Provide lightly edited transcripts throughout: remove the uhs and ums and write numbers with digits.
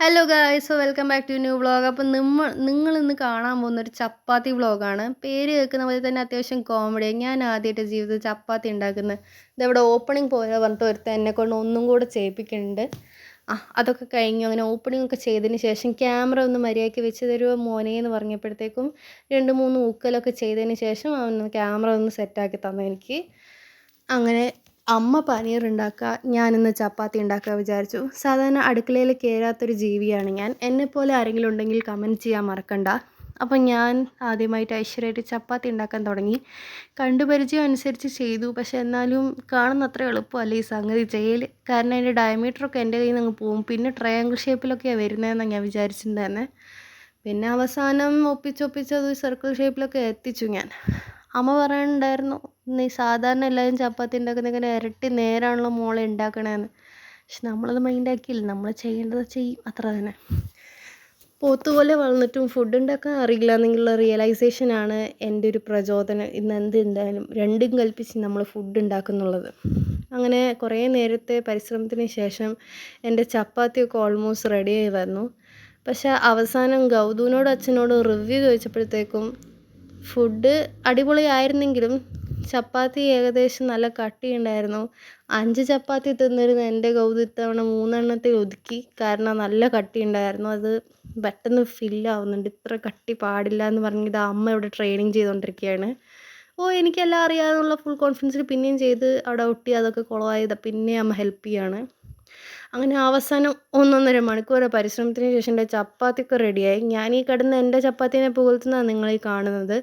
Hello guys, so welcome back to new vlog. അപ്പം നിങ്ങൾ ഇന്ന് കാണാൻ പോകുന്ന ഒരു ചപ്പാത്തി വ്ളോഗാണ്. പേര് കേൾക്കുന്ന പോലെ തന്നെ അത്യാവശ്യം കോമഡി. ഞാൻ ആദ്യമായിട്ട് ജീവിതത്തിൽ ചപ്പാത്തി ഉണ്ടാക്കുന്നത്. ഇതവിടെ ഓപ്പണിംഗ് പോലെ പറഞ്ഞിട്ട് ഒരുത്തൻ എന്നെ കൊണ്ട് ഒന്നും കൂടെ ചെയ്യിപ്പിക്കുന്നുണ്ട്. അതൊക്കെ കഴിഞ്ഞു. അങ്ങനെ ഓപ്പണിംഗ് ഒക്കെ ചെയ്തതിന് ശേഷം ക്യാമറ ഒന്ന് മര്യാദയ്ക്ക് വെച്ച് തരുമോ മോനെ എന്ന് പറഞ്ഞപ്പോഴത്തേക്കും 2-3 ഊക്കലൊക്കെ ചെയ്തതിന് ശേഷം അവൻ ക്യാമറ ഒന്ന് സെറ്റാക്കി തന്നെ എനിക്ക്. അങ്ങനെ അമ്മ പനീർ ഉണ്ടാക്കുക, ഞാനിന്ന് ചപ്പാത്തി ഉണ്ടാക്കുക വിചാരിച്ചു. സാധാരണ അടുക്കളയിൽ കയറാത്തൊരു ജീവിയാണ് ഞാൻ. എന്നെപ്പോലെ ആരെങ്കിലും ഉണ്ടെങ്കിൽ കമൻറ്റ് ചെയ്യാൻ മറക്കണ്ട. അപ്പം ഞാൻ ആദ്യമായിട്ട് ഐശ്വര്യമായിട്ട് ചപ്പാത്തി ഉണ്ടാക്കാൻ തുടങ്ങി. കണ്ടുപരിചയം അനുസരിച്ച് ചെയ്തു. പക്ഷെ എന്നാലും കാണുന്ന അത്ര എളുപ്പമല്ല ഈ സംഗതി ചെയ്യൽ. കാരണം അതിൻ്റെ ഡയമീറ്ററൊക്കെ എൻ്റെ കയ്യിൽ നിന്ന് അങ്ങ് പോവും. പിന്നെ ട്രയാങ്കിൾ ഷേപ്പിലൊക്കെയാണ് വരുന്നതെന്നാണ് ഞാൻ വിചാരിച്ചിട്ടുണ്ടായിരുന്നത്. പിന്നെ അവസാനം ഒപ്പിച്ചത് സർക്കിൾ ഷേപ്പിലൊക്കെ എത്തിച്ചു ഞാൻ. അമ്മ പറയുന്നുണ്ടായിരുന്നു, നീ സാധാരണ എല്ലാവരും ചപ്പാത്തി ഉണ്ടാക്കുന്ന ഇങ്ങനെ ഇരട്ടി നേരാണല്ലോ മോളെ ഉണ്ടാക്കണേന്ന്. പക്ഷെ നമ്മളത് മൈൻഡാക്കിയില്ല. നമ്മൾ ചെയ്യേണ്ടത് ചെയ്യും, അത്ര തന്നെ. പോത്തുപോലെ വളർന്നിട്ടും ഫുഡ് ഉണ്ടാക്കാൻ അറിയില്ല എന്നുള്ള റിയലൈസേഷനാണ് എൻ്റെ ഒരു പ്രചോദനം. ഇന്ന് എന്തായാലും രണ്ടും കൽപ്പിച്ച് നമ്മൾ ഫുഡ് ഉണ്ടാക്കുന്നുള്ളത്. അങ്ങനെ കുറേ നേരത്തെ പരിശ്രമത്തിന് ശേഷം എൻ്റെ ചപ്പാത്തിയൊക്കെ ഓൾമോസ്റ്റ് റെഡിയായി വന്നു. പക്ഷെ അവസാനം ഗൗതുവിനോടും അച്ഛനോടും റിവ്യൂ ചോദിച്ചപ്പോഴത്തേക്കും ഫുഡ് അടിപൊളിയായിരുന്നെങ്കിലും ചപ്പാത്തി ഏകദേശം നല്ല കട്ടിയുണ്ടായിരുന്നു. 5 ചപ്പാത്തി തിന്നിരുന്ന എൻ്റെ ഗൗതു ഇത്തവണ 3 എണ്ണത്തിൽ ഒതുക്കി. കാരണം നല്ല കട്ടിയുണ്ടായിരുന്നു. അത് പെട്ടെന്ന് ഫില്ലാവുന്നുണ്ട്. ഇത്ര കട്ടി പാടില്ല എന്ന് പറഞ്ഞിട്ട് അമ്മ ഇവിടെ ട്രെയിനിങ് ചെയ്തുകൊണ്ടിരിക്കുകയാണ്. എനിക്കെല്ലാം അറിയാമെന്നുള്ള ഫുൾ കോൺഫിഡൻസിൽ പിന്നെയും ചെയ്ത് അവിടെ ഒട്ടി അതൊക്കെ കുളമായത് പിന്നെ അമ്മ ഹെൽപ്പ് ചെയ്യാണ്. അങ്ങനെ അവസാനം 1-1.5 മണിക്കൂർ പരിശ്രമത്തിന് ശേഷം എൻ്റെ ചപ്പാത്തിയൊക്കെ റെഡിയായി. ഞാൻ ഈ കിടന്ന് എൻ്റെ ചപ്പാത്തിനെ പുകഴ്ത്തുന്നതാണ് നിങ്ങളീ കാണുന്നത്.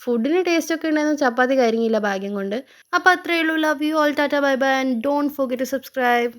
ഫുഡിന് ടേസ്റ്റൊക്കെ ഉണ്ടായിരുന്നു, ചപ്പാത്തി കരിഞ്ഞില്ല ഭാഗ്യം കൊണ്ട്. അപ്പോൾ അത്രയേ ഉള്ളൂ. Love you all. Tata bye bye and don't forget to subscribe.